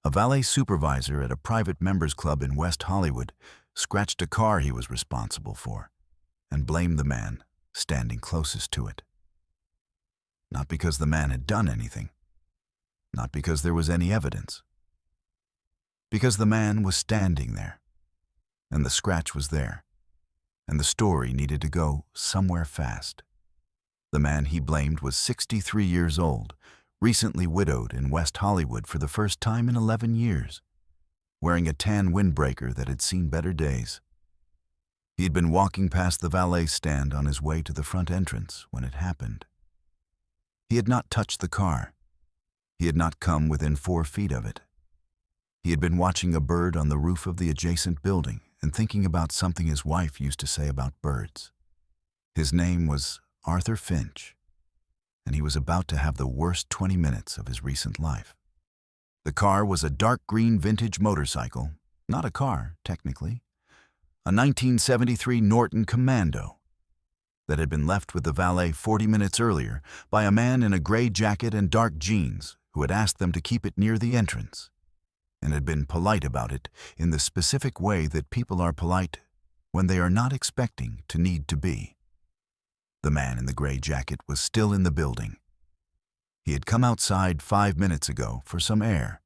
A valet supervisor at a private members club in West Hollywood scratched a car he was responsible for and blamed the man standing closest to it. Not because the man had done anything, not because there was any evidence, because the man was standing there, and the scratch was there, and the story needed to go somewhere fast. The man he blamed was 63 years old, recently widowed in West Hollywood for the first time in 11 years, wearing a tan windbreaker that had seen better days. He had been walking past the valet stand on his way to the front entrance when it happened. He had not touched the car. He had not come within 4 feet of it. He had been watching a bird on the roof of the adjacent building and thinking about something his wife used to say about birds. His name was Arthur Finch, and he was about to have the worst 20 minutes of his recent life. The car was a dark green vintage motorcycle, not a car, technically, a 1973 Norton Commando that had been left with the valet 40 minutes earlier by a man in a gray jacket and dark jeans who had asked them to keep it near the entrance and had been polite about it in the specific way that people are polite when they are not expecting to need to be. The man in the gray jacket was still in the building. He had come outside 5 minutes ago for some air.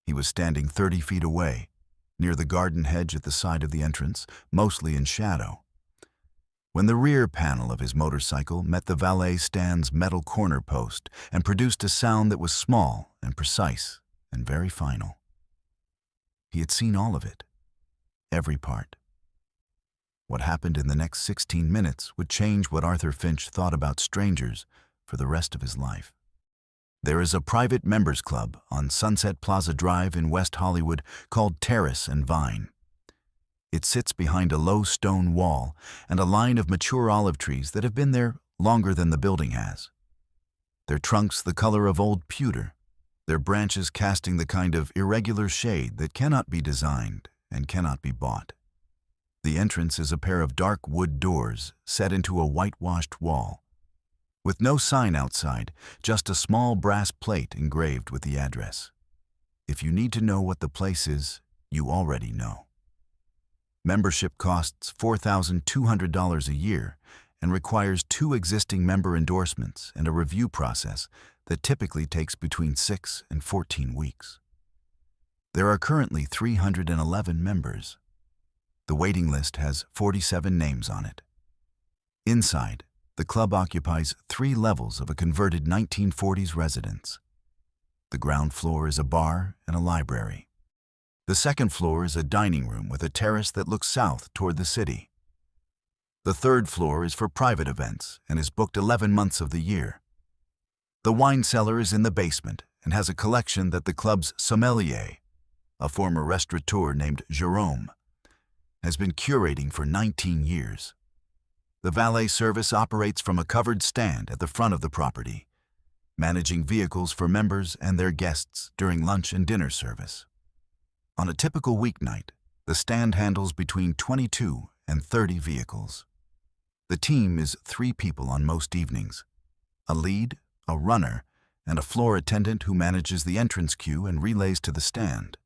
He was standing 30 feet away, near the garden hedge at the side of the entrance, mostly in shadow, when the rear panel of his motorcycle met the valet stand's metal corner post and produced a sound that was small and precise and very final. He had seen all of it, every part. What happened in the next 16 minutes would change what Arthur Finch thought about strangers for the rest of his life. There is a private members club on Sunset Plaza Drive in West Hollywood called Terrace and Vine. It sits behind a low stone wall and a line of mature olive trees that have been there longer than the building has. Their trunks the color of old pewter, their branches casting the kind of irregular shade that cannot be designed and cannot be bought. The entrance is a pair of dark wood doors set into a whitewashed wall. With no sign outside, just a small brass plate engraved with the address. If you need to know what the place is, you already know. Membership costs $4,200 a year and requires 2 existing member endorsements and a review process that typically takes between 6 and 14 weeks. There are currently 311 members. The waiting list has 47 names on it. Inside, the club occupies 3 levels of a converted 1940s residence. The ground floor is a bar and a library. The second floor is a dining room with a terrace that looks south toward the city. The third floor is for private events and is booked 11 months of the year. The wine cellar is in the basement and has a collection that the club's sommelier, a former restaurateur named Jerome, has been curating for 19 years. The valet service operates from a covered stand at the front of the property, managing vehicles for members and their guests during lunch and dinner service. On a typical weeknight, the stand handles between 22 and 30 vehicles. The team is 3 people on most evenings: a lead, a runner, and a floor attendant who manages the entrance queue and relays to the stand.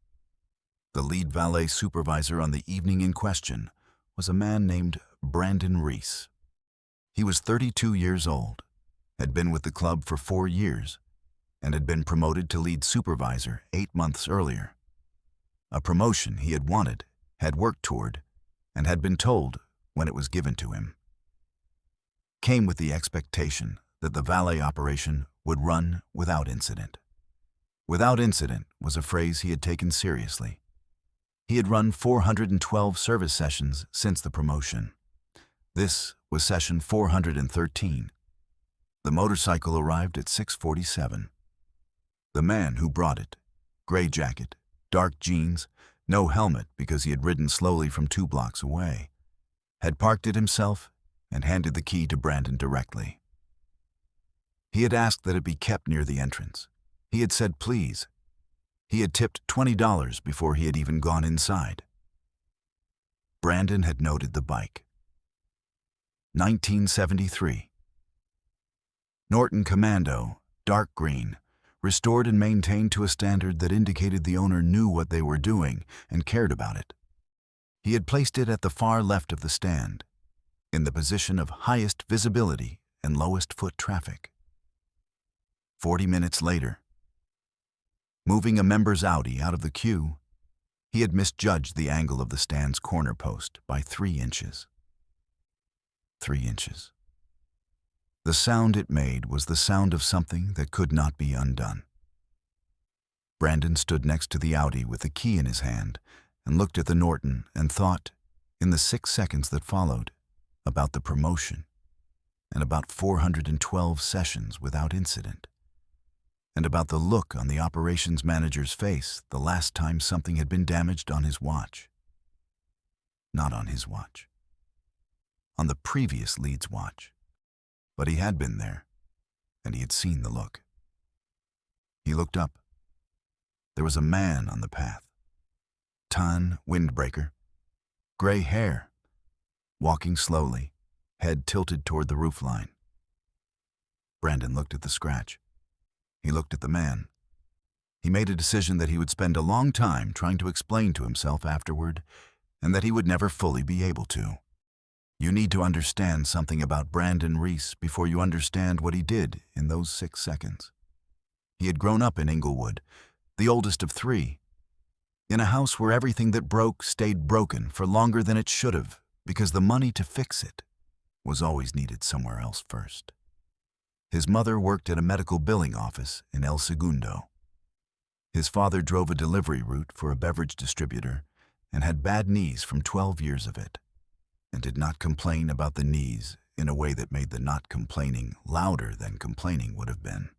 The lead valet supervisor on the evening in question was a man named Brandon Reese. He was 32 years old, had been with the club for 4 years, and had been promoted to lead supervisor 8 months earlier. A promotion he had wanted, had worked toward, and had been told when it was given to him. Came with the expectation that the valet operation would run without incident. Without incident was a phrase he had taken seriously. He had run 412 service sessions since the promotion. This was session 413. The motorcycle arrived at 6:47. The man who brought it, gray jacket, dark jeans, no helmet because he had ridden slowly from 2 blocks away, had parked it himself and handed the key to Brandon directly. He had asked that it be kept near the entrance. He had said please. He had tipped $20 before he had even gone inside. Brandon had noted the bike. 1973. Norton Commando, dark green, restored and maintained to a standard that indicated the owner knew what they were doing and cared about it. He had placed it at the far left of the stand, in the position of highest visibility and lowest foot traffic. 40 minutes later, moving a member's Audi out of the queue, he had misjudged the angle of the stand's corner post by 3 inches. 3 inches. The sound it made was the sound of something that could not be undone. Brandon stood next to the Audi with the key in his hand and looked at the Norton and thought, in the 6 seconds that followed, about the promotion and about 412 sessions without incident, and about the look on the operations manager's face the last time something had been damaged on his watch. Not on his watch. On the previous lead's watch. But he had been there, and he had seen the look. He looked up. There was a man on the path. Tan windbreaker, gray hair, walking slowly, head tilted toward the roofline. Brandon looked at the scratch. He looked at the man. He made a decision that he would spend a long time trying to explain to himself afterward, and that he would never fully be able to. You need to understand something about Brandon Reese before you understand what he did in those 6 seconds. He had grown up in Inglewood, the oldest of 3, in a house where everything that broke stayed broken for longer than it should have, because the money to fix it was always needed somewhere else first. His mother worked at a medical billing office in El Segundo. His father drove a delivery route for a beverage distributor and had bad knees from 12 years of it, and did not complain about the knees in a way that made the not complaining louder than complaining would have been.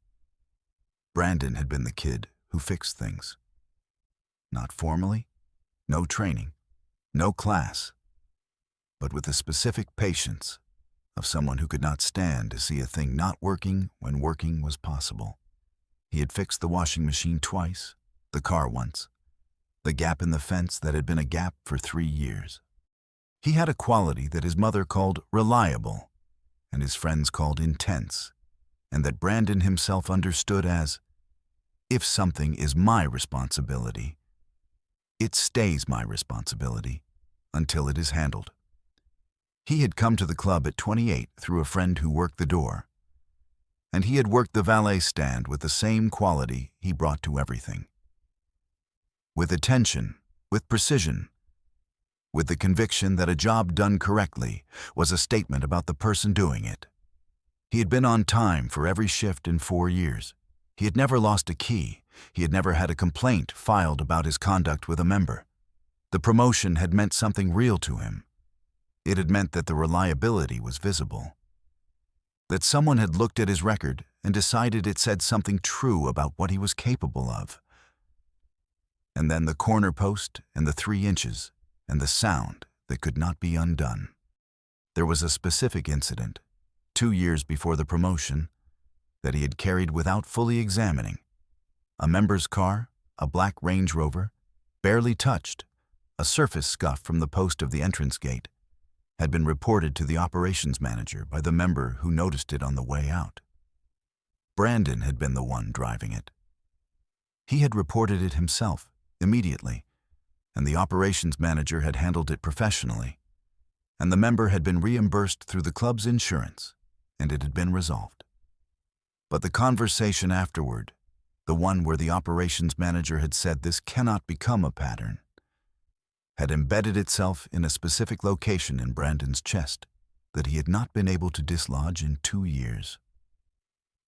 Brandon had been the kid who fixed things. Not formally, no training, no class, but with the specific patience of someone who could not stand to see a thing not working when working was possible. He had fixed the washing machine twice, the car once, the gap in the fence that had been a gap for 3 years. He had a quality that his mother called reliable and his friends called intense, and that Brandon himself understood as, if something is my responsibility, it stays my responsibility until it is handled. He had come to the club at 28 through a friend who worked the door, and he had worked the valet stand with the same quality he brought to everything. With attention, with precision, with the conviction that a job done correctly was a statement about the person doing it. He had been on time for every shift in 4 years. He had never lost a key. He had never had a complaint filed about his conduct with a member. The promotion had meant something real to him. It had meant that the reliability was visible. That someone had looked at his record and decided it said something true about what he was capable of. And then the corner post and the 3 inches and the sound that could not be undone. There was a specific incident, 2 years before the promotion, that he had carried without fully examining. A member's car, a black Range Rover, barely touched, a surface scuff from the post of the entrance gate, had been reported to the operations manager by the member who noticed it on the way out. Brandon had been the one driving it. He had reported it himself, immediately, and the operations manager had handled it professionally, and the member had been reimbursed through the club's insurance, and it had been resolved. But the conversation afterward, the one where the operations manager had said this cannot become a pattern, had embedded itself in a specific location in Brandon's chest that he had not been able to dislodge in 2 years.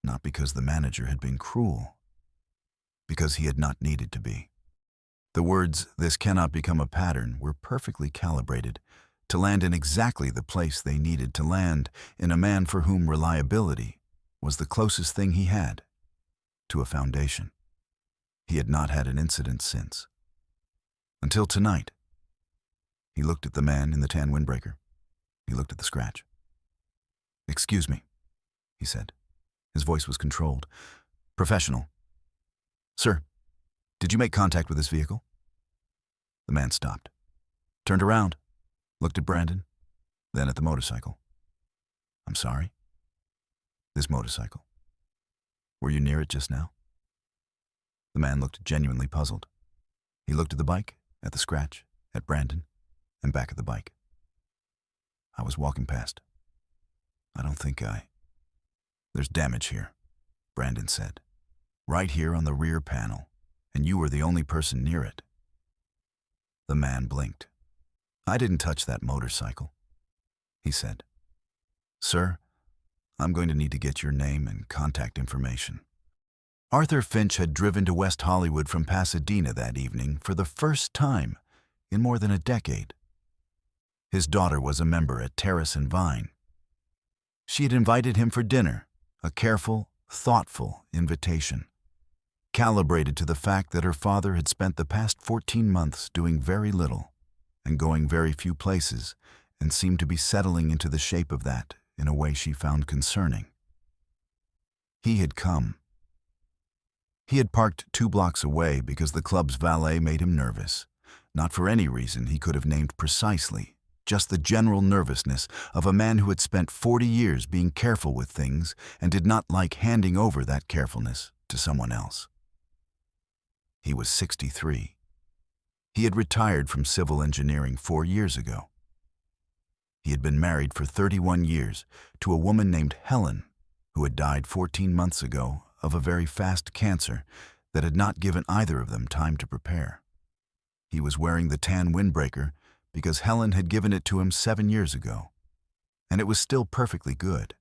Not because the manager had been cruel, because he had not needed to be. The words, "this cannot become a pattern," were perfectly calibrated to land in exactly the place they needed to land in a man for whom reliability was the closest thing he had to a foundation. He had not had an incident since. Until tonight. He looked at the man in the tan windbreaker. He looked at the scratch. "Excuse me," he said. His voice was controlled, professional. "Sir, did you make contact with this vehicle?" The man stopped, turned around, looked at Brandon, then at the motorcycle. "I'm sorry?" "This motorcycle. Were you near it just now?" The man looked genuinely puzzled. He looked at the bike, at the scratch, at Brandon, and back at the bike. I was walking past. There's damage here, Brandon said. Right here on the rear panel, and you were the only person near it. The man blinked. I didn't touch that motorcycle, he said. Sir, I'm going to need to get your name and contact information. Arthur Finch had driven to West Hollywood from Pasadena that evening for the first time in more than a decade. His daughter was a member at Terrace and Vine. She had invited him for dinner, a careful, thoughtful invitation, calibrated to the fact that her father had spent the past 14 months doing very little and going very few places, and seemed to be settling into the shape of that in a way she found concerning. He had come. He had parked 2 blocks away because the club's valet made him nervous, not for any reason he could have named precisely, just the general nervousness of a man who had spent 40 years being careful with things and did not like handing over that carefulness to someone else. He was 63. He had retired from civil engineering 4 years ago. He had been married for 31 years to a woman named Helen, who had died 14 months ago of a very fast cancer that had not given either of them time to prepare. He was wearing the tan windbreaker because Helen had given it to him 7 years ago, and it was still perfectly good.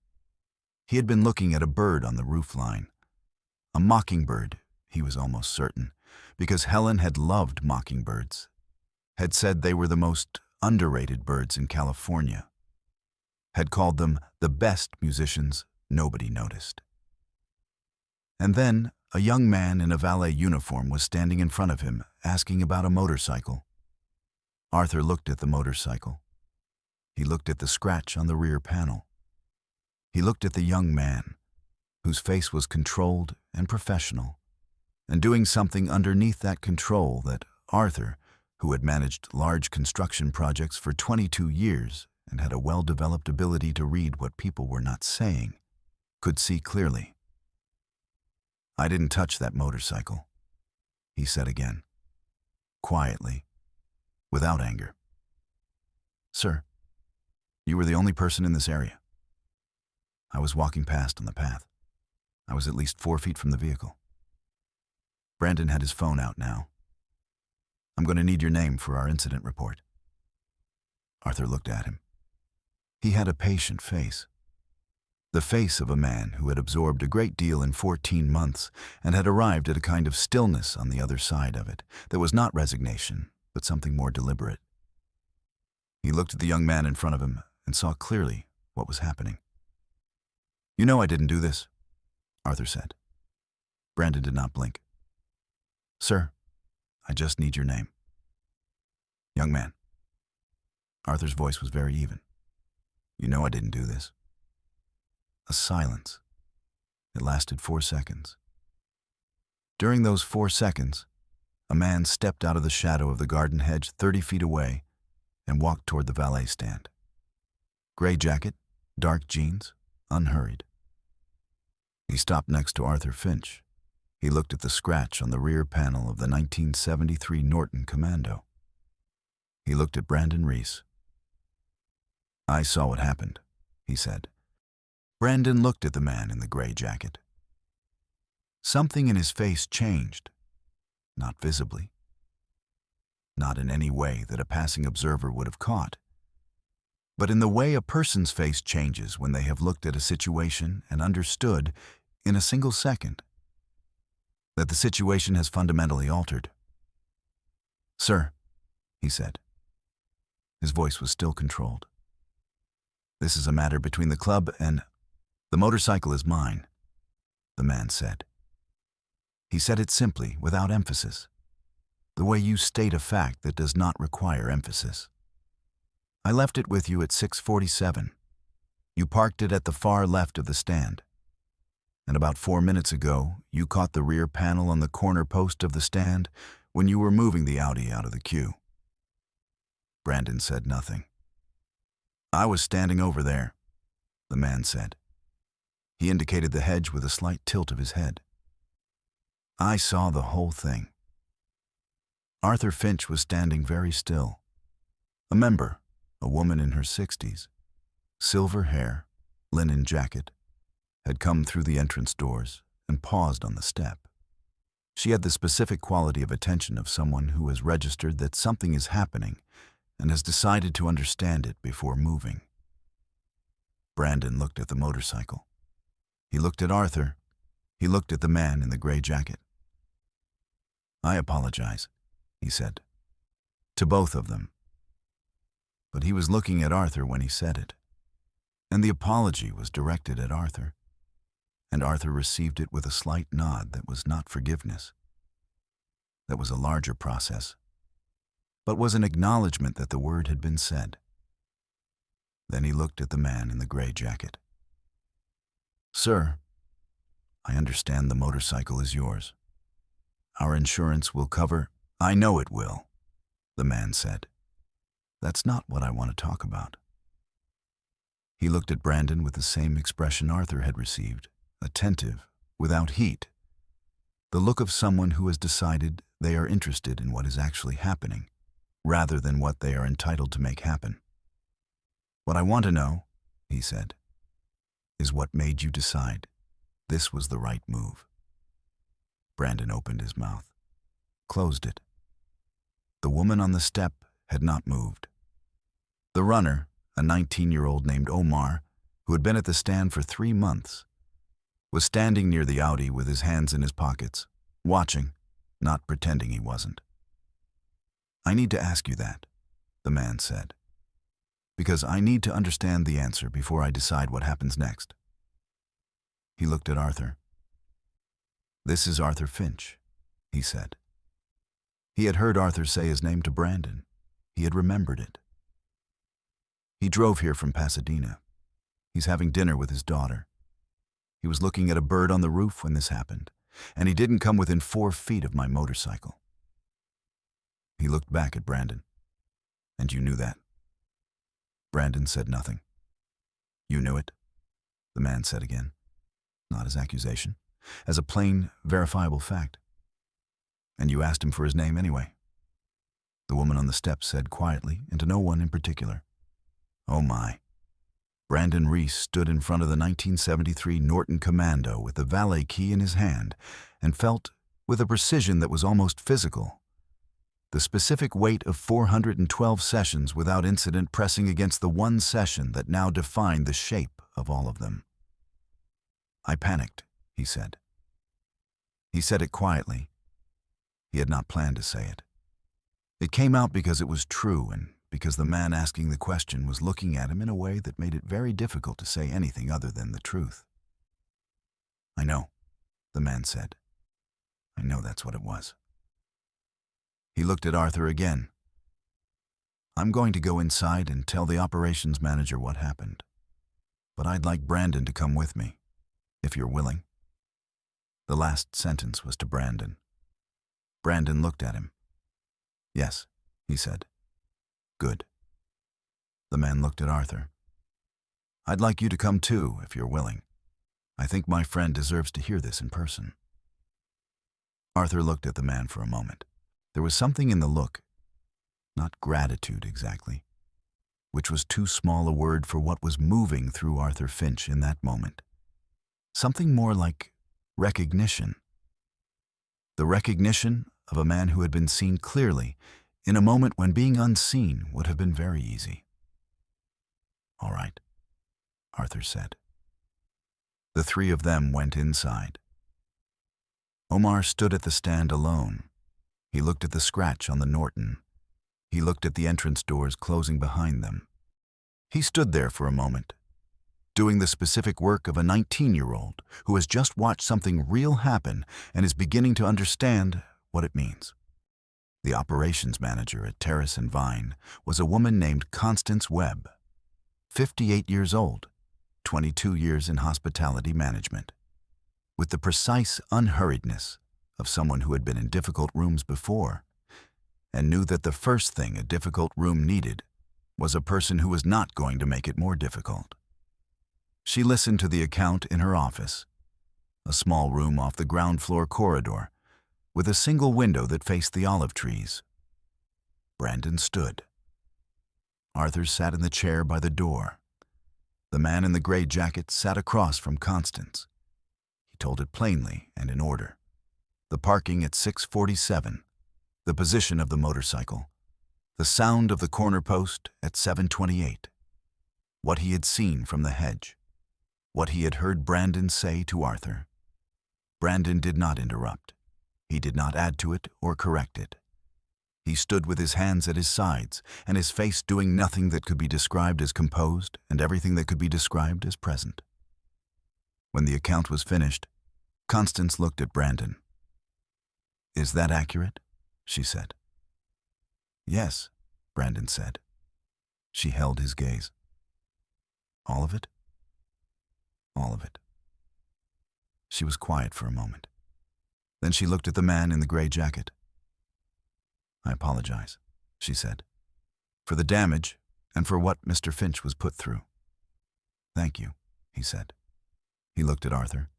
He had been looking at a bird on the roofline. A mockingbird, he was almost certain, because Helen had loved mockingbirds, had said they were the most underrated birds in California, had called them the best musicians nobody noticed. And then a young man in a valet uniform was standing in front of him, asking about a motorcycle. Arthur looked at the motorcycle. He looked at the scratch on the rear panel. He looked at the young man, whose face was controlled and professional, and doing something underneath that control that Arthur, who had managed large construction projects for 22 years and had a well-developed ability to read what people were not saying, could see clearly. I didn't touch that motorcycle, he said again, quietly, without anger. Sir, you were the only person in this area. I was walking past on the path. I was at least 4 feet from the vehicle. Brandon had his phone out now. I'm going to need your name for our incident report. Arthur looked at him. He had a patient face. The face of a man who had absorbed a great deal in 14 months and had arrived at a kind of stillness on the other side of it that was not resignation, but something more deliberate. He looked at the young man in front of him and saw clearly what was happening. You know I didn't do this, Arthur said. Brandon did not blink. Sir, I just need your name. Young man. Arthur's voice was very even. You know I didn't do this. A silence. It lasted 4 seconds. During those 4 seconds, a man stepped out of the shadow of the garden hedge 30 feet away and walked toward the valet stand. Gray jacket, dark jeans, unhurried. He stopped next to Arthur Finch. He looked at the scratch on the rear panel of the 1973 Norton Commando. He looked at Brandon Reese. I saw what happened, he said. Brandon looked at the man in the gray jacket. Something in his face changed, not visibly, not in any way that a passing observer would have caught, but in the way a person's face changes when they have looked at a situation and understood in a single second that the situation has fundamentally altered. Sir, he said. His voice was still controlled. This is a matter between the club and... The motorcycle is mine, the man said. He said it simply, without emphasis, the way you state a fact that does not require emphasis. I left it with you at 6:47. You parked it at the far left of the stand. And about 4 minutes ago, you caught the rear panel on the corner post of the stand when you were moving the Audi out of the queue. Brandon said nothing. I was standing over there, the man said. He indicated the hedge with a slight tilt of his head. I saw the whole thing. Arthur Finch was standing very still. A member, a woman in her 60s, silver hair, linen jacket, had come through the entrance doors and paused on the step. She had the specific quality of attention of someone who has registered that something is happening and has decided to understand it before moving. Brandon looked at the motorcycle. He looked at Arthur. He looked at the man in the gray jacket. "I apologize," he said, "to both of them." But he was looking at Arthur when he said it, and the apology was directed at Arthur, and Arthur received it with a slight nod that was not forgiveness. That was a larger process, but was an acknowledgement that the word had been said. Then he looked at the man in the gray jacket. "Sir, I understand the motorcycle is yours. Our insurance will cover—" "I know it will," the man said. "That's not what I want to talk about." He looked at Brandon with the same expression Arthur had received, attentive, without heat, the look of someone who has decided they are interested in what is actually happening, rather than what they are entitled to make happen. "What I want to know," he said, "is what made you decide this was the right move." Brandon opened his mouth, closed it. The woman on the step had not moved. The runner, a 19-year-old named Omar, who had been at the stand for 3 months, was standing near the Audi with his hands in his pockets, watching, not pretending he wasn't. "I need to ask you that," the man said, "because I need to understand the answer before I decide what happens next." He looked at Arthur. "This is Arthur Finch," he said. He had heard Arthur say his name to Brandon. He had remembered it. "He drove here from Pasadena. He's having dinner with his daughter. He was looking at a bird on the roof when this happened, and he didn't come within 4 feet of my motorcycle." He looked back at Brandon. "And you knew that?" Brandon said nothing. "You knew it?" the man said again, not as accusation, as a plain, verifiable fact. "And you asked him for his name anyway?" The woman on the step said quietly, and to no one in particular, "Oh my." Brandon Reese stood in front of the 1973 Norton Commando with the valet key in his hand and felt, with a precision that was almost physical, the specific weight of 412 sessions without incident pressing against the one session that now defined the shape of all of them. "I panicked," he said. He said it quietly. He had not planned to say it. It came out because it was true and because the man asking the question was looking at him in a way that made it very difficult to say anything other than the truth. "I know," the man said. "I know that's what it was." He looked at Arthur again. "I'm going to go inside and tell the operations manager what happened. But I'd like Brandon to come with me, if you're willing." The last sentence was to Brandon. Brandon looked at him. "Yes," he said. "Good." The man looked at Arthur. "I'd like you to come too, if you're willing. I think my friend deserves to hear this in person." Arthur looked at the man for a moment. There was something in the look, not gratitude exactly, which was too small a word for what was moving through Arthur Finch in that moment. Something more like recognition. The recognition of a man who had been seen clearly in a moment when being unseen would have been very easy. "All right," Arthur said. The 3 of them went inside. Omar stood at the stand alone. He looked at the scratch on the Norton. He looked at the entrance doors closing behind them. He stood there for a moment, doing the specific work of a 19-year-old who has just watched something real happen and is beginning to understand what it means. The operations manager at Terrace and Vine was a woman named Constance Webb, 58 years old, 22 years in hospitality management. With the precise unhurriedness of someone who had been in difficult rooms before and knew that the first thing a difficult room needed was a person who was not going to make it more difficult. She listened to the account in her office, a small room off the ground floor corridor with a single window that faced the olive trees. Brandon stood. Arthur sat in the chair by the door. The man in the gray jacket sat across from Constance. He told it plainly and in order. The parking at 647, the position of the motorcycle, the sound of the corner post at 728, what he had seen from the hedge, what he had heard Brandon say to Arthur. Brandon did not interrupt. He did not add to it or correct it. He stood with his hands at his sides and his face doing nothing that could be described as composed and everything that could be described as present. When the account was finished, Constance looked at Brandon. "Is that accurate?" she said. "Yes," Brandon said. She held his gaze. "All of it?" "All of it." She was quiet for a moment. Then she looked at the man in the gray jacket. "I apologize," she said, "for the damage and for what Mr. Finch was put through." "Thank you," he said. He looked at Arthur.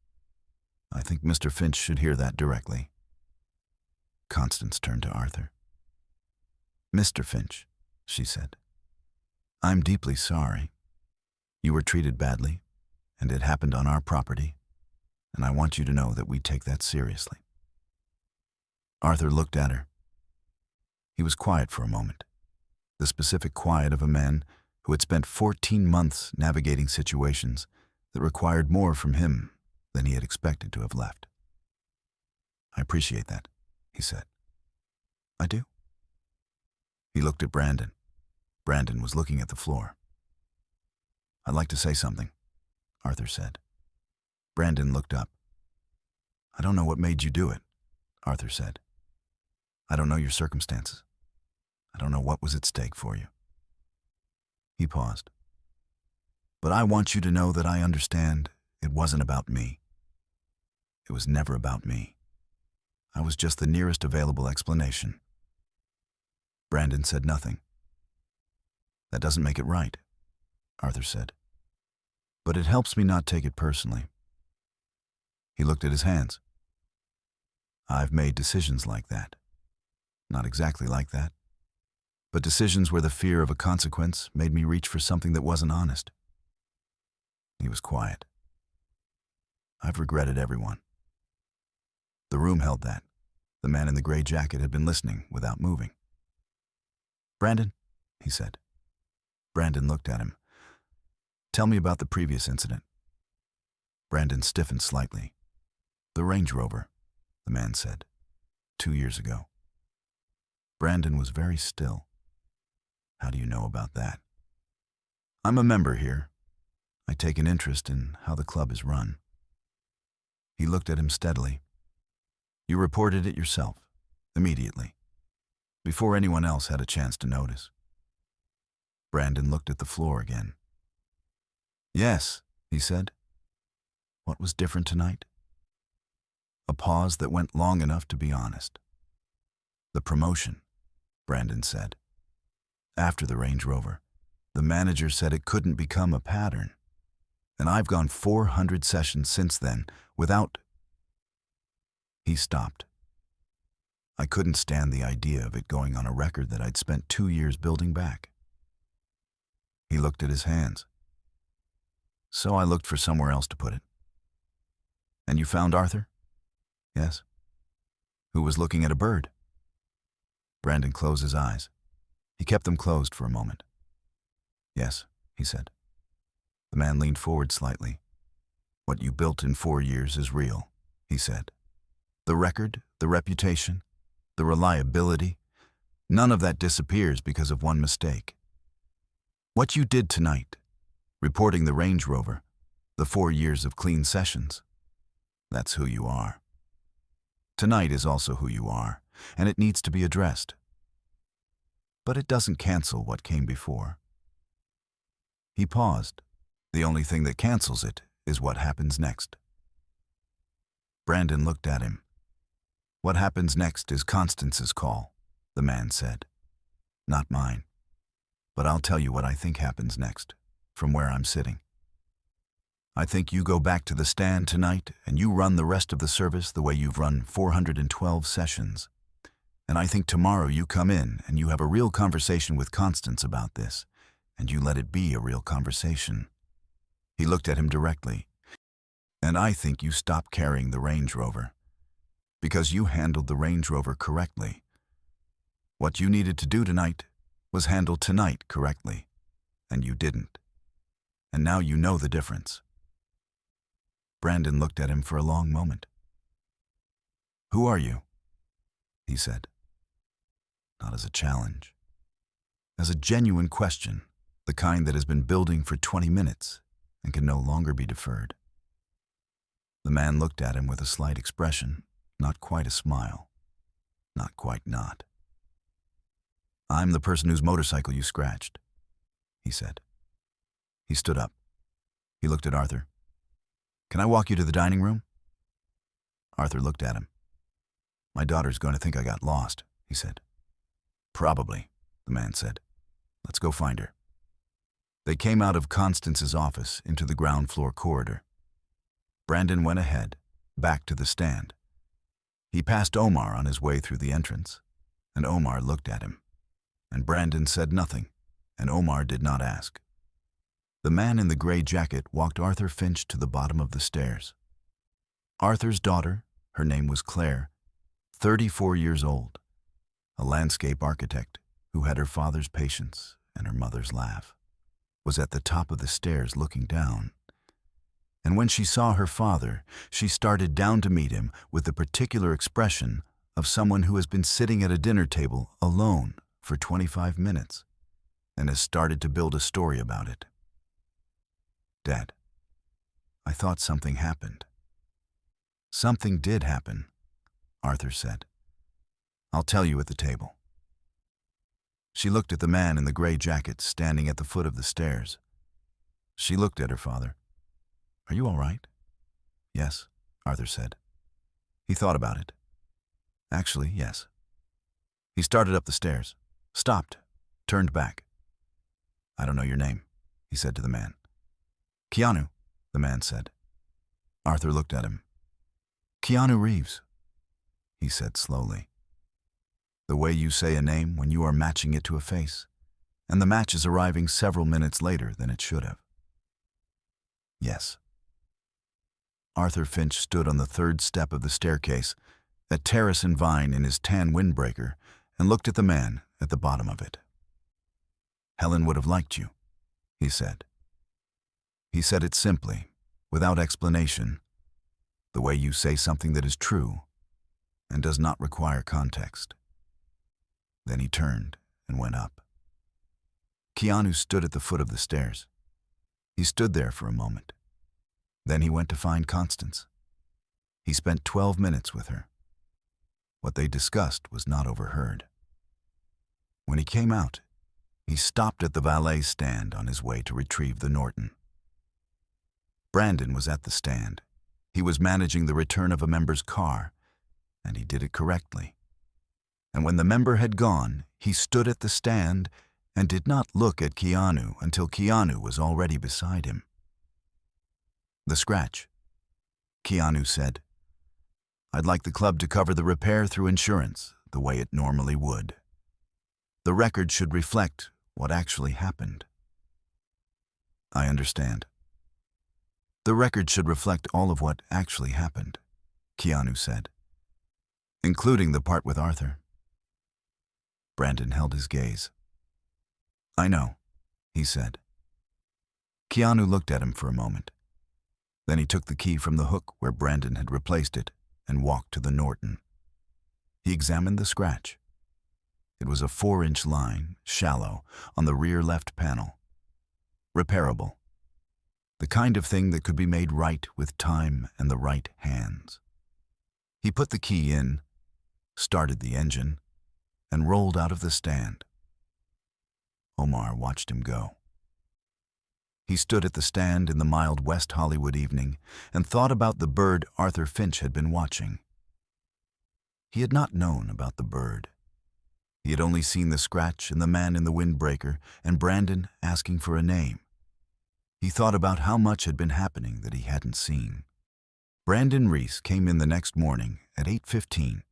"I think Mr. Finch should hear that directly." Constance turned to Arthur. "Mr. Finch," she said, "I'm deeply sorry. You were treated badly, and it happened on our property, and I want you to know that we take that seriously." Arthur looked at her. He was quiet for a moment, the specific quiet of a man who had spent 14 months navigating situations that required more from him than he had expected to have left. "I appreciate that," he said. "I do." He looked at Brandon. Brandon was looking at the floor. "I'd like to say something," Arthur said. Brandon looked up. "I don't know what made you do it," Arthur said. "I don't know your circumstances. I don't know what was at stake for you." He paused. "But I want you to know that I understand it wasn't about me. It was never about me. I was just the nearest available explanation." Brandon said nothing. "That doesn't make it right," Arthur said. "But it helps me not take it personally." He looked at his hands. "I've made decisions like that. Not exactly like that, but decisions where the fear of a consequence made me reach for something that wasn't honest." He was quiet. "I've regretted everyone." The room held that. The man in the gray jacket had been listening without moving. "Brandon," he said. Brandon looked at him. "Tell me about the previous incident." Brandon stiffened slightly. "The Range Rover," the man said. 2 years ago." Brandon was very still. "How do you know about that?" "I'm a member here. I take an interest in how the club is run." He looked at him steadily. "You reported it yourself, immediately, before anyone else had a chance to notice." Brandon looked at the floor again. "Yes," he said. "What was different tonight?" A pause that went long enough to be honest. "The promotion," Brandon said. "After the Range Rover, the manager said it couldn't become a pattern. And I've gone 400 sessions since then without..." He stopped. I couldn't stand the idea of it going on a record that I'd spent 2 years building back. He looked at his hands. "So I looked for somewhere else to put it." "And you found Arthur?" "Yes." "Who was looking at a bird?" Brandon closed his eyes. He kept them closed for a moment. "Yes," he said. The man leaned forward slightly. "What you built in 4 years is real," he said. "The record, the reputation, the reliability, none of that disappears because of one mistake. What you did tonight, reporting the Range Rover, the 4 years of clean sessions, that's who you are. Tonight is also who you are, and it needs to be addressed. But it doesn't cancel what came before." He paused. "The only thing that cancels it is what happens next." Brandon looked at him. "What happens next is Constance's call," the man said. "Not mine. But I'll tell you what I think happens next, from where I'm sitting." I think you go back to the stand tonight and you run the rest of the service the way you've run 412 sessions. And I think tomorrow you come in and you have a real conversation with Constance about this, and you let it be a real conversation." He looked at him directly. "And I think you stop carrying the Range Rover, because you handled the Range Rover correctly. What you needed to do tonight was handle tonight correctly, and you didn't. And now you know the difference." Brandon looked at him for a long moment. "Who are you?" he said. Not as a challenge. As a genuine question, the kind that has been building for 20 minutes and can no longer be deferred. The man looked at him with a slight expression, not quite a smile. Not quite not. "I'm the person whose motorcycle you scratched," he said. He stood up. He looked at Arthur. "Can I walk you to the dining room?" Arthur looked at him. "My daughter's going to think I got lost," he said. "Probably," the man said. "Let's go find her." They came out of Constance's office into the ground floor corridor. Brandon went ahead, back to the stand. He passed Omar on his way through the entrance, and Omar looked at him. And Brandon said nothing, and Omar did not ask. The man in the gray jacket walked Arthur Finch to the bottom of the stairs. Arthur's daughter, her name was Claire, 34 years old, a landscape architect who had her father's patience and her mother's laugh, was at the top of the stairs looking down. And when she saw her father, she started down to meet him with the particular expression of someone who has been sitting at a dinner table alone for 25 minutes and has started to build a story about it. "Dad, I thought something happened." "Something did happen," Arthur said. "I'll tell you at the table." She looked at the man in the gray jacket standing at the foot of the stairs. She looked at her father. "Are you all right?" "Yes," Arthur said. He thought about it. "Actually, yes." He started up the stairs, stopped, turned back. "I don't know your name," he said to the man. "Keanu," the man said. Arthur looked at him. "Keanu Reeves," he said slowly. "The way you say a name when you are matching it to a face, and the match is arriving several minutes later than it should have." "Yes." Arthur Finch stood on the third step of the staircase, at Terrace and Vine in his tan windbreaker, and looked at the man at the bottom of it. "Helen would have liked you," he said. He said it simply, without explanation, the way you say something that is true and does not require context. Then he turned and went up. Keanu stood at the foot of the stairs. He stood there for a moment. Then he went to find Constance. He spent 12 minutes with her. What they discussed was not overheard. When he came out, he stopped at the valet stand on his way to retrieve the Norton. Brandon was at the stand. He was managing the return of a member's car, and he did it correctly. And when the member had gone, he stood at the stand and did not look at Keanu until Keanu was already beside him. "The scratch," Keanu said. "I'd like the club to cover the repair through insurance the way it normally would. The record should reflect what actually happened." "I understand." "The record should reflect all of what actually happened," Keanu said, "including the part with Arthur." Brandon held his gaze. "I know," he said. Keanu looked at him for a moment. Then he took the key from the hook where Brandon had replaced it and walked to the Norton. He examined the scratch. It was a 4-inch line, shallow, on the rear left panel. Repairable. The kind of thing that could be made right with time and the right hands. He put the key in, started the engine, and rolled out of the stand. Omar watched him go. He stood at the stand in the mild West Hollywood evening and thought about the bird Arthur Finch had been watching. He had not known about the bird. He had only seen the scratch and the man in the windbreaker and Brandon asking for a name. He thought about how much had been happening that he hadn't seen. Brandon Reese came in the next morning at 8:15,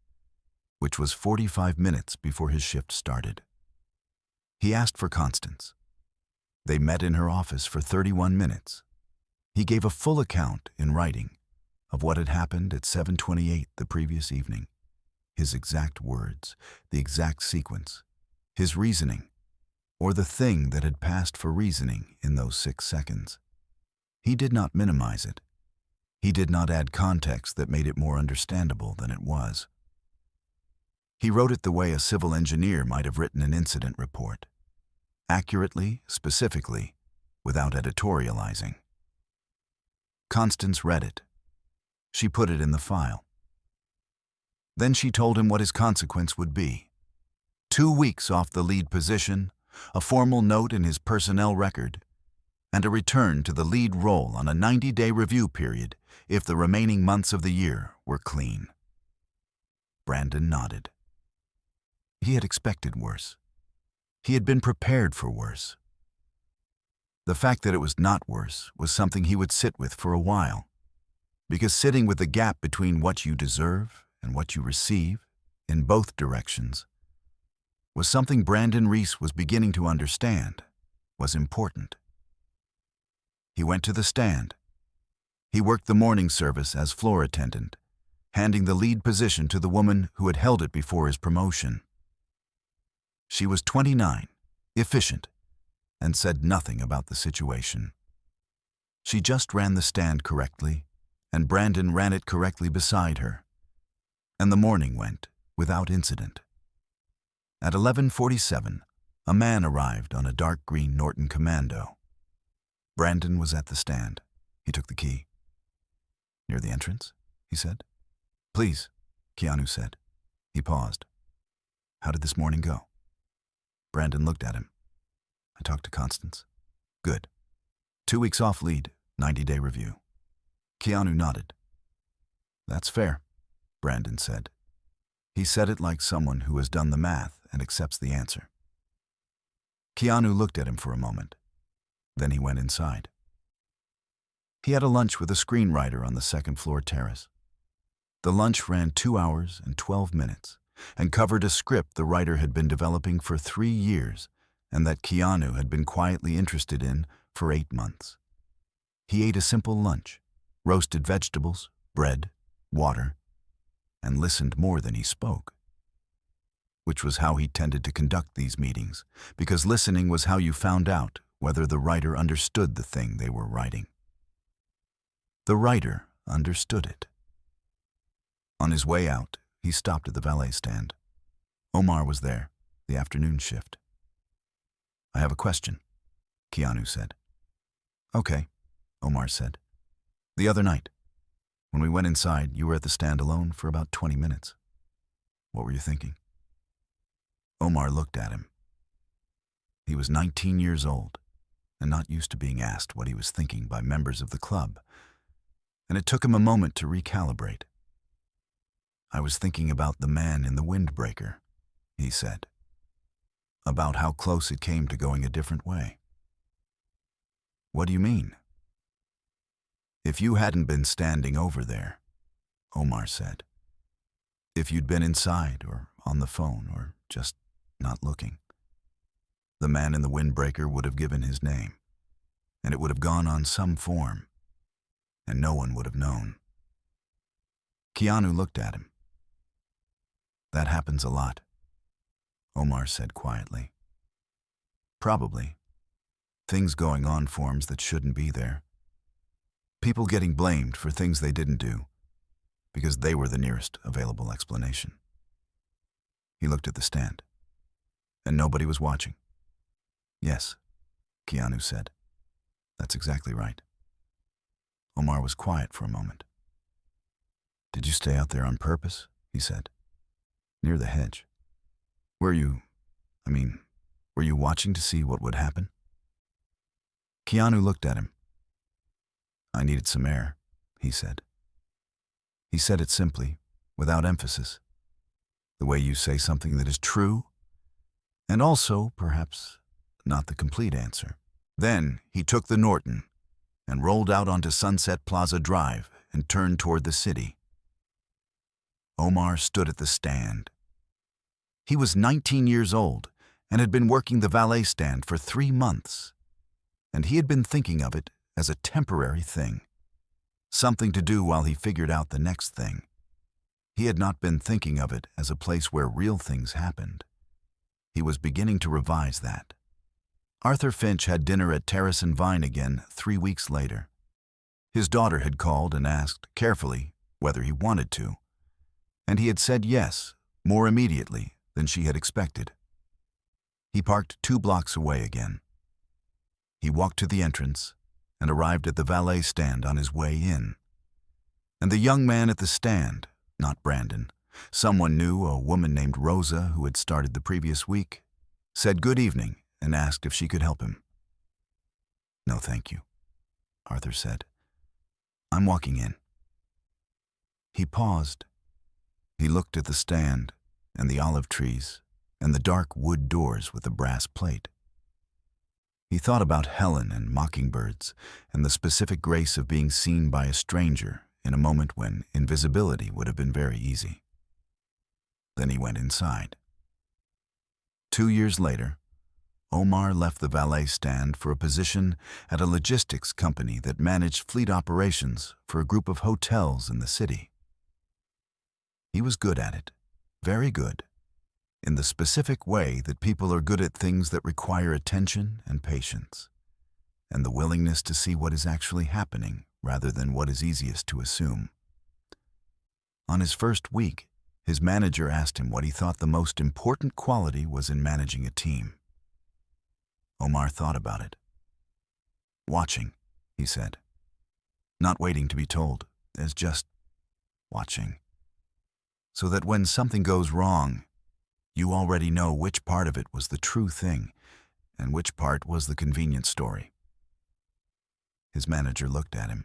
which was 45 minutes before his shift started. He asked for Constance. They met in her office for 31 minutes. He gave a full account in writing of what had happened at 7:28 the previous evening. His exact words, the exact sequence, his reasoning, or the thing that had passed for reasoning in those 6 seconds. He did not minimize it. He did not add context that made it more understandable than it was. He wrote it the way a civil engineer might have written an incident report, accurately, specifically, without editorializing. Constance read it. She put it in the file. Then she told him what his consequence would be. 2 weeks off the lead position, a formal note in his personnel record, and a return to the lead role on a 90-day review period if the remaining months of the year were clean. Brandon nodded. He had expected worse. He had been prepared for worse. The fact that it was not worse was something he would sit with for a while, because sitting with the gap between what you deserve and what you receive, in both directions, was something Brandon Reese was beginning to understand was important. He went to the stand. He worked the morning service as floor attendant, handing the lead position to the woman who had held it before his promotion. She was 29, efficient, and said nothing about the situation. She just ran the stand correctly, and Brandon ran it correctly beside her. And the morning went without incident. At 11:47, a man arrived on a dark green Norton Commando. Brandon was at the stand. He took the key. "Near the entrance?" he said. "Please," Keanu said. He paused. "How did this morning go?" Brandon looked at him. "I talked to Constance." "Good. 2 weeks off lead, 90-day review." Keanu nodded. "That's fair," Brandon said. He said it like someone who has done the math and accepts the answer. Keanu looked at him for a moment. Then he went inside. He had a lunch with a screenwriter on the second-floor terrace. The lunch ran 2 hours and 12 minutes and covered a script the writer had been developing for 3 years and that Keanu had been quietly interested in for 8 months. He ate a simple lunch, roasted vegetables, bread, water, and listened more than he spoke, which was how he tended to conduct these meetings, because listening was how you found out whether the writer understood the thing they were writing. The writer understood it. On his way out, he stopped at the valet stand. Omar was there, the afternoon shift. "I have a question," Keanu said. "Okay," Omar said. "The other night, when we went inside, you were at the stand alone for about 20 minutes. What were you thinking?" Omar looked at him. He was 19 years old and not used to being asked what he was thinking by members of the club, and it took him a moment to recalibrate. "I was thinking about the man in the windbreaker," he said. "About how close it came to going a different way." "What do you mean?" "If you hadn't been standing over there," Omar said. "If you'd been inside or on the phone or just not looking, the man in the windbreaker would have given his name, and it would have gone on some form, and no one would have known." Keanu looked at him. "That happens a lot," Omar said quietly. "Probably. Things going on forms that shouldn't be there. People getting blamed for things they didn't do, because they were the nearest available explanation." He looked at the stand. "And nobody was watching?" "Yes," Keanu said. "That's exactly right." Omar was quiet for a moment. "Did you stay out there on purpose?" he said. "Near the hedge. Were you watching to see what would happen?" Keanu looked at him. "I needed some air," he said. He said it simply, without emphasis, the way you say something that is true, and also, perhaps, not the complete answer. Then he took the Norton and rolled out onto Sunset Plaza Drive and turned toward the city. Omar stood at the stand. He was 19 years old and had been working the valet stand for 3 months, and he had been thinking of it as a temporary thing, something to do while he figured out the next thing. He had not been thinking of it as a place where real things happened. He was beginning to revise that. Arthur Finch had dinner at Terrace and Vine again 3 weeks later. His daughter had called and asked, carefully, whether he wanted to, and he had said yes, more immediately than she had expected. He parked 2 blocks away again. He walked to the entrance and arrived at the valet stand on his way in. And the young man at the stand, not Brandon, someone new, a woman named Rosa who had started the previous week, said good evening and asked if she could help him. "No, thank you," Arthur said. "I'm walking in." He paused. He looked at the stand and the olive trees and the dark wood doors with the brass plate. He thought about Helen and mockingbirds and the specific grace of being seen by a stranger in a moment when invisibility would have been very easy. Then he went inside. 2 years later, Omar left the valet stand for a position at a logistics company that managed fleet operations for a group of hotels in the city. He was good at it, very good, in the specific way that people are good at things that require attention and patience, and the willingness to see what is actually happening rather than what is easiest to assume. On his first week, his manager asked him what he thought the most important quality was in managing a team. Omar thought about it. "Watching," he said. "Not waiting to be told, as just watching. So that when something goes wrong, you already know which part of it was the true thing and which part was the convenient story." His manager looked at him.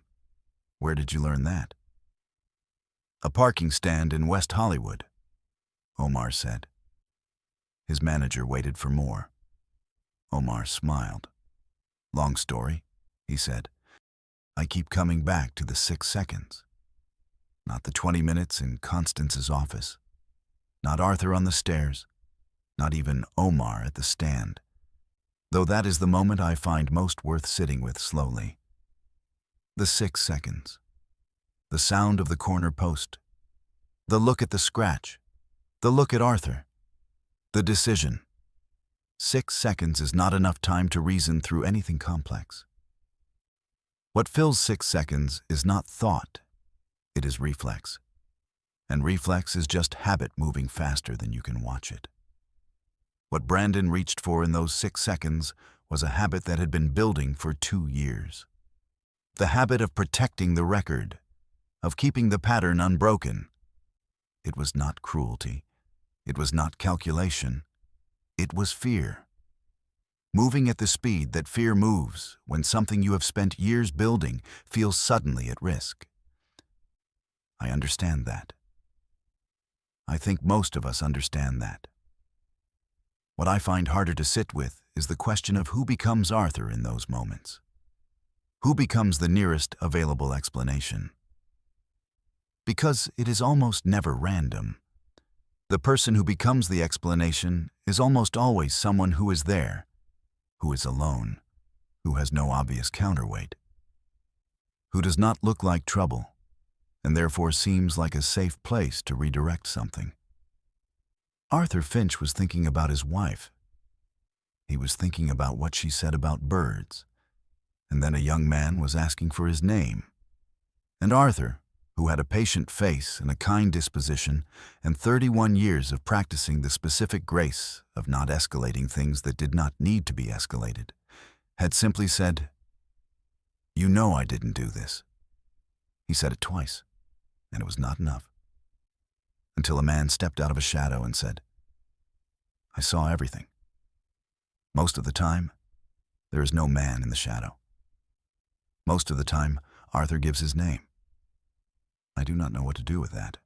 "Where did you learn that?" "A parking stand in West Hollywood," Omar said. His manager waited for more. Omar smiled. "Long story," he said. "I keep coming back to the 6 seconds. Not the 20 minutes in Constance's office. Not Arthur on the stairs. Not even Omar at the stand. Though that is the moment I find most worth sitting with slowly. The 6 seconds. The sound of the corner post. The look at the scratch. The look at Arthur. The decision. 6 seconds is not enough time to reason through anything complex. What fills 6 seconds is not thought, it is reflex. And reflex is just habit moving faster than you can watch it. What Brandon reached for in those 6 seconds was a habit that had been building for 2 years. The habit of protecting the record, of keeping the pattern unbroken. It was not cruelty. It was not calculation. It was fear. Moving at the speed that fear moves when something you have spent years building feels suddenly at risk. I understand that. I think most of us understand that. What I find harder to sit with is the question of who becomes Arthur in those moments. Who becomes the nearest available explanation? Because it is almost never random. The person who becomes the explanation is almost always someone who is there, who is alone, who has no obvious counterweight, who does not look like trouble, and therefore seems like a safe place to redirect something. Arthur Finch was thinking about his wife. He was thinking about what she said about birds, and then a young man was asking for his name. And Arthur, who had a patient face and a kind disposition and 31 years of practicing the specific grace of not escalating things that did not need to be escalated, had simply said, "You know I didn't do this." He said it twice, and it was not enough. Until a man stepped out of a shadow and said, "I saw everything." Most of the time, there is no man in the shadow. Most of the time, Arthur gives his name. I do not know what to do with that.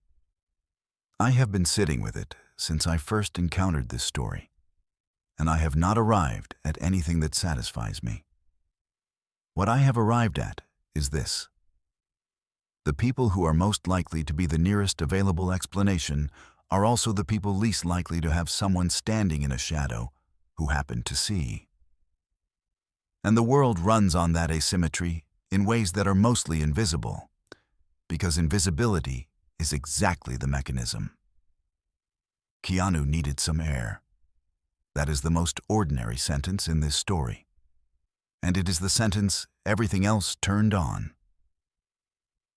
I have been sitting with it since I first encountered this story, and I have not arrived at anything that satisfies me. What I have arrived at is this. The people who are most likely to be the nearest available explanation are also the people least likely to have someone standing in a shadow who happened to see. And the world runs on that asymmetry in ways that are mostly invisible, because invisibility is exactly the mechanism. Keanu needed some air. That is the most ordinary sentence in this story. And it is the sentence everything else turned on.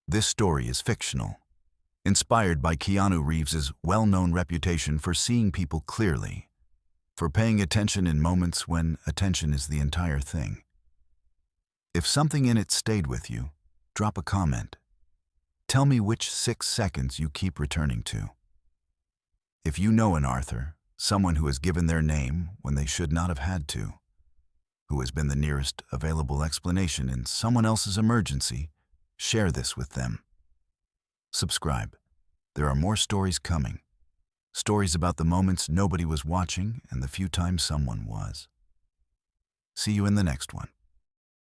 This story is fictional, inspired by Keanu Reeves's well-known reputation for seeing people clearly, for paying attention in moments when attention is the entire thing. If something in it stayed with you, drop a comment. Tell me which 6 seconds you keep returning to. If you know an Arthur, someone who has given their name when they should not have had to, who has been the nearest available explanation in someone else's emergency, share this with them. Subscribe. There are more stories coming. Stories about the moments nobody was watching and the few times someone was. See you in the next one.